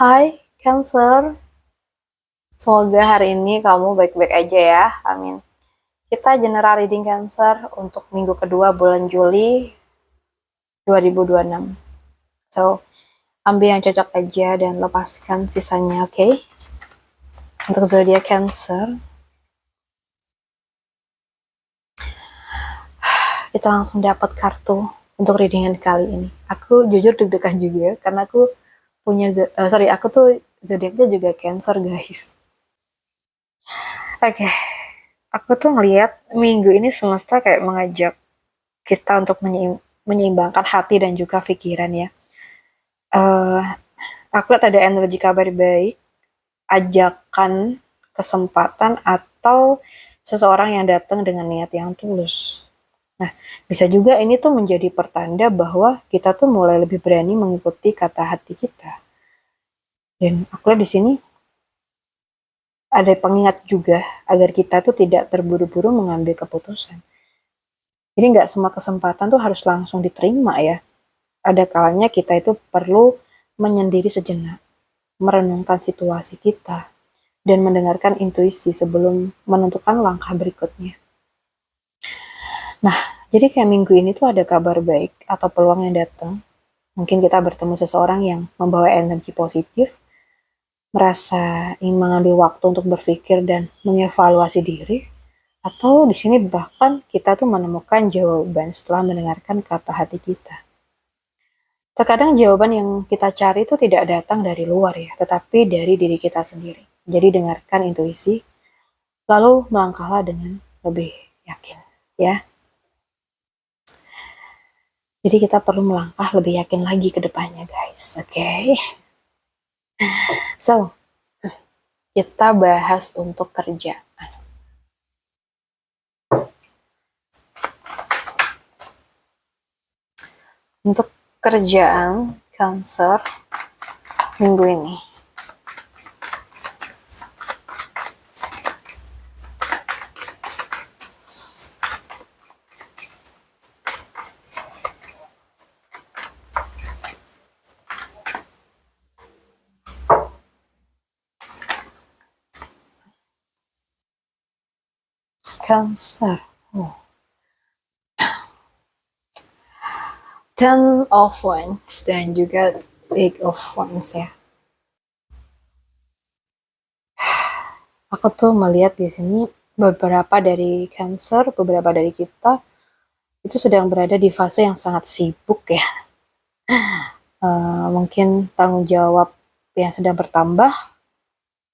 Hai, Cancer. Semoga hari ini kamu baik-baik aja ya. Amin. Kita general reading Cancer untuk minggu kedua bulan Juli 2026. So, ambil yang cocok aja dan lepaskan sisanya, oke? Okay? Untuk zodiak Cancer, kita langsung dapat kartu untuk readingan kali ini. Aku jujur deg-degan juga karena aku aku tuh zodiaknya juga Cancer, guys. Oke, aku tuh ngelihat minggu ini semesta kayak mengajak kita untuk menyeimbangkan hati dan juga pikiran ya. Uh, aku lihat ada energi kabar baik, ajakan, kesempatan, atau seseorang yang datang dengan niat yang tulus. Nah, bisa juga ini tuh menjadi pertanda bahwa kita tuh mulai lebih berani mengikuti kata hati kita. Dan aku lihat di sini ada pengingat juga agar kita tuh tidak terburu-buru mengambil keputusan. Jadi nggak semua kesempatan tuh harus langsung diterima ya. Ada kalanya kita itu perlu menyendiri sejenak, merenungkan situasi kita, dan mendengarkan intuisi sebelum menentukan langkah berikutnya. Nah, jadi kayak minggu ini tuh ada kabar baik atau peluang yang datang. Mungkin kita bertemu seseorang yang membawa energi positif, merasa ingin mengambil waktu untuk berpikir dan mengevaluasi diri, atau di sini bahkan kita tuh menemukan jawaban setelah mendengarkan kata hati kita. Terkadang jawaban yang kita cari itu tidak datang dari luar ya, tetapi dari diri kita sendiri. Jadi dengarkan intuisi, lalu melangkahlah dengan lebih yakin, ya. Jadi kita perlu melangkah lebih yakin lagi ke depannya, guys. Oke. Okay? So, kita bahas untuk kerjaan. Untuk kerjaan Cancer minggu ini. Cancer. Oh. Ten of Wands dan juga Eight of Wands ya. Aku tuh melihat di sini beberapa dari Cancer, beberapa dari kita itu sedang berada di fase yang sangat sibuk ya. Mungkin tanggung jawab yang sedang bertambah,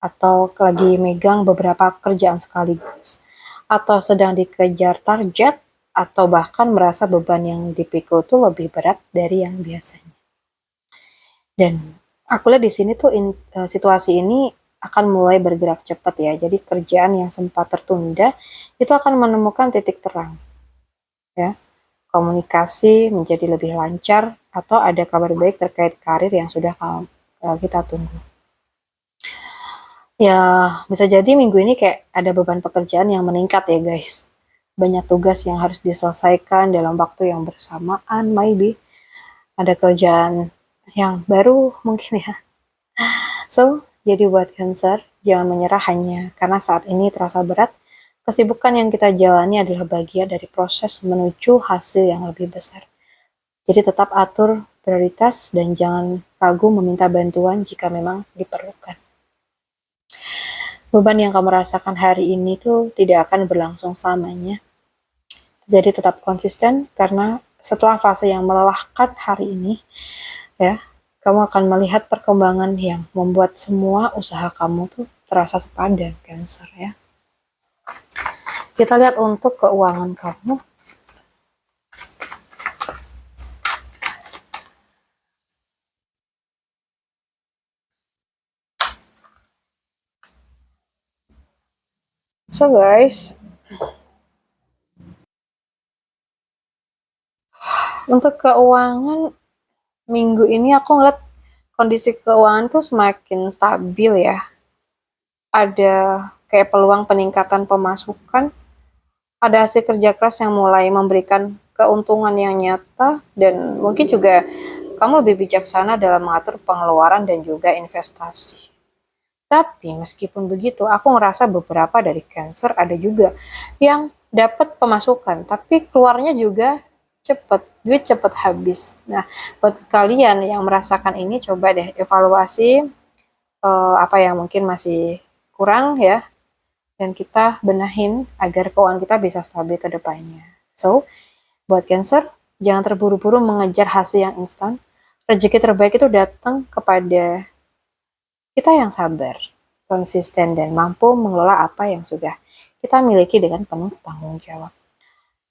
atau lagi megang beberapa kerjaan sekaligus, atau sedang dikejar target, atau bahkan merasa beban yang dipikul tuh lebih berat dari yang biasanya. Dan aku lihat di sini tuh situasi ini akan mulai bergerak cepat ya. Jadi kerjaan yang sempat tertunda itu akan menemukan titik terang. Ya. Komunikasi menjadi lebih lancar atau ada kabar baik terkait karir yang sudah kita tunggu. Ya, bisa jadi minggu ini kayak ada beban pekerjaan yang meningkat ya guys. Banyak tugas yang harus diselesaikan dalam waktu yang bersamaan, maybe. Ada kerjaan yang baru mungkin ya. So, jadi buat Cancer, jangan menyerah hanya karena saat ini terasa berat. Kesibukan yang kita jalani adalah bagian dari proses menuju hasil yang lebih besar. Jadi tetap atur prioritas dan jangan ragu meminta bantuan jika memang diperlukan. Beban yang kamu rasakan hari ini tuh tidak akan berlangsung selamanya. Jadi tetap konsisten karena setelah fase yang melelahkan hari ini, ya, kamu akan melihat perkembangan yang membuat semua usaha kamu tuh terasa sepadan, Cancer ya. Kita lihat untuk keuangan kamu. So guys, untuk keuangan minggu ini aku ngeliat kondisi keuangan tuh semakin stabil ya. Ada kayak peluang peningkatan pemasukan, ada hasil kerja keras yang mulai memberikan keuntungan yang nyata, dan mungkin juga kamu lebih bijaksana dalam mengatur pengeluaran dan juga investasi. Tapi meskipun begitu, aku ngerasa beberapa dari Cancer ada juga yang dapat pemasukan, tapi keluarnya juga cepet, duit cepet habis. Nah, buat kalian yang merasakan ini, coba deh evaluasi apa yang mungkin masih kurang ya, dan kita benahin agar keuangan kita bisa stabil ke depannya. So, buat Cancer, jangan terburu-buru mengejar hasil yang instan. Rezeki terbaik itu datang kepada kita yang sabar, konsisten, dan mampu mengelola apa yang sudah kita miliki dengan penuh tanggung jawab.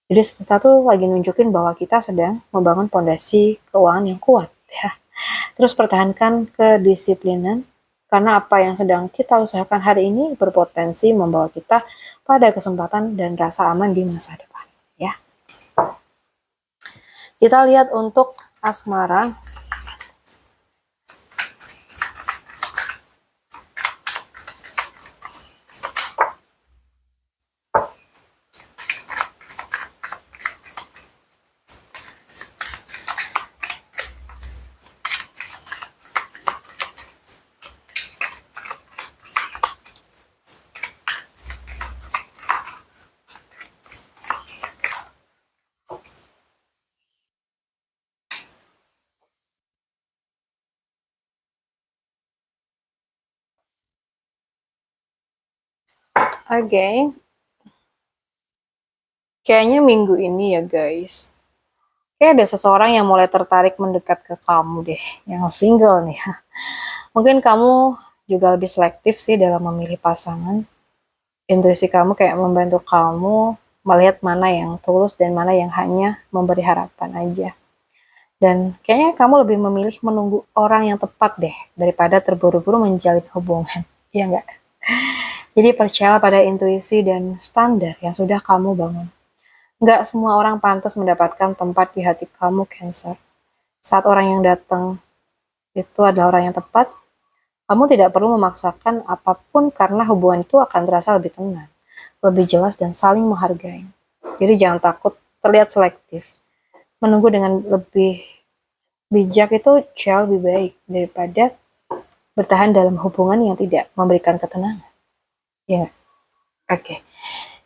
Jadi semesta tuh lagi nunjukin bahwa kita sedang membangun fondasi keuangan yang kuat ya. Terus pertahankan kedisiplinan karena apa yang sedang kita usahakan hari ini berpotensi membawa kita pada kesempatan dan rasa aman di masa depan ya. Kita lihat untuk asmara. Oke, kayaknya minggu ini ya guys, kayak ada seseorang yang mulai tertarik mendekat ke kamu deh, yang single nih. Mungkin kamu juga lebih selektif sih dalam memilih pasangan. Intuisi kamu kayak membantu kamu melihat mana yang tulus dan mana yang hanya memberi harapan aja. Dan kayaknya kamu lebih memilih menunggu orang yang tepat deh daripada terburu-buru menjalin hubungan. Iya nggak? Jadi percaya pada intuisi dan standar yang sudah kamu bangun. Nggak semua orang pantas mendapatkan tempat di hati kamu, Cancer. Saat orang yang datang itu adalah orang yang tepat, kamu tidak perlu memaksakan apapun karena hubungan itu akan terasa lebih tenang, lebih jelas, dan saling menghargai. Jadi jangan takut terlihat selektif. Menunggu dengan lebih bijak itu jauh lebih baik daripada bertahan dalam hubungan yang tidak memberikan ketenangan. Ya, oke.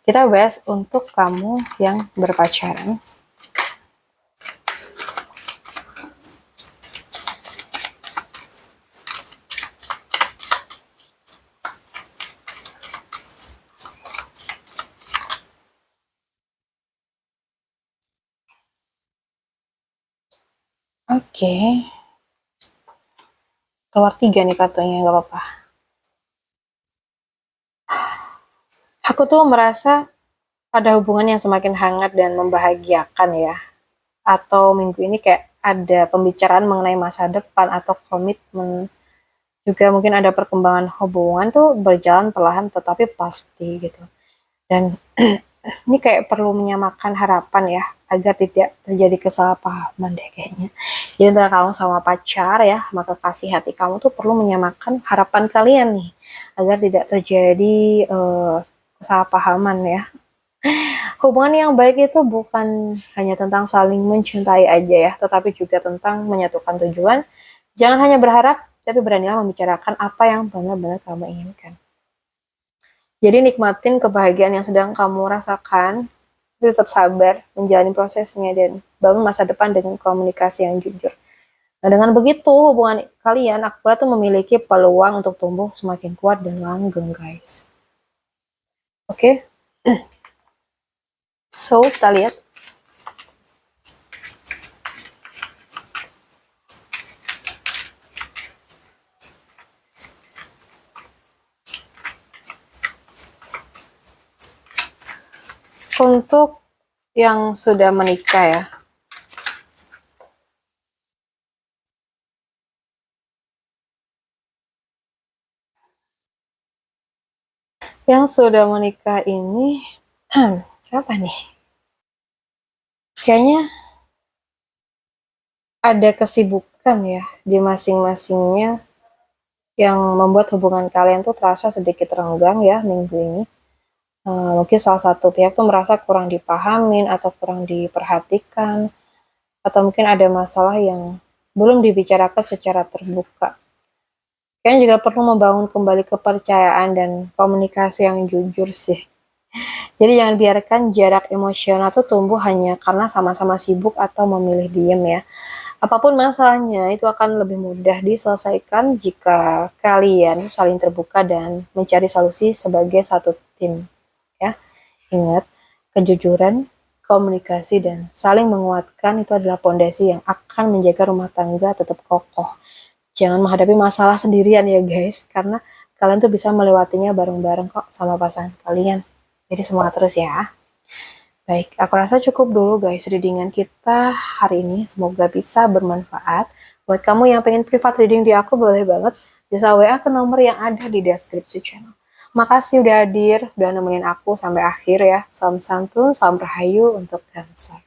Kita bahas untuk kamu yang berpacaran. Oke, keluar 3 nih kartunya, nggak apa-apa. Aku tuh merasa ada hubungan yang semakin hangat dan membahagiakan ya. Atau minggu ini kayak ada pembicaraan mengenai masa depan atau komitmen. Juga mungkin ada perkembangan hubungan tuh berjalan perlahan tetapi pasti gitu. Dan ini kayak perlu menyamakan harapan ya, agar tidak terjadi kesalahpahaman deh kayaknya. Jadi antara kamu sama pacar ya, maka kasih hati kamu tuh perlu menyamakan harapan kalian nih, agar tidak terjadi kesalahpahaman ya. Hubungan yang baik itu bukan hanya tentang saling mencintai aja ya, tetapi juga tentang menyatukan tujuan. Jangan hanya berharap, tapi beranilah membicarakan apa yang benar-benar kamu inginkan. Jadi nikmatin kebahagiaan yang sedang kamu rasakan, tetap sabar, menjalani prosesnya, dan bangun masa depan dengan komunikasi yang jujur. Nah, dengan begitu, hubungan kalian, aku tuh memiliki peluang untuk tumbuh semakin kuat dan langgeng, guys. Oke? So, kita lihat. Untuk yang sudah menikah ya, yang sudah menikah ini, apa nih? Kayaknya ada kesibukan ya di masing-masingnya yang membuat hubungan kalian tuh terasa sedikit renggang ya minggu ini. Mungkin salah satu pihak tuh merasa kurang dipahamin atau kurang diperhatikan, atau mungkin ada masalah yang belum dibicarakan secara terbuka. Kalian juga perlu membangun kembali kepercayaan dan komunikasi yang jujur sih. Jadi jangan biarkan jarak emosional tuh tumbuh hanya karena sama-sama sibuk atau memilih diem ya. Apapun masalahnya itu akan lebih mudah diselesaikan jika kalian saling terbuka dan mencari solusi sebagai satu tim ya. Ingat, kejujuran, komunikasi, dan saling menguatkan itu adalah pondasi yang akan menjaga rumah tangga tetap kokoh. Jangan menghadapi masalah sendirian ya guys, karena kalian tuh bisa melewatinya bareng-bareng kok sama pasangan kalian. Jadi semangat terus ya. Baik, aku rasa cukup dulu guys readingan kita hari ini. Semoga bisa bermanfaat. Buat kamu yang pengen privat reading di aku, boleh banget bisa WA ke nomor yang ada di deskripsi channel. Makasih udah hadir, udah nemenin aku sampai akhir ya. Salam santun, salam rahayu untuk Cancer.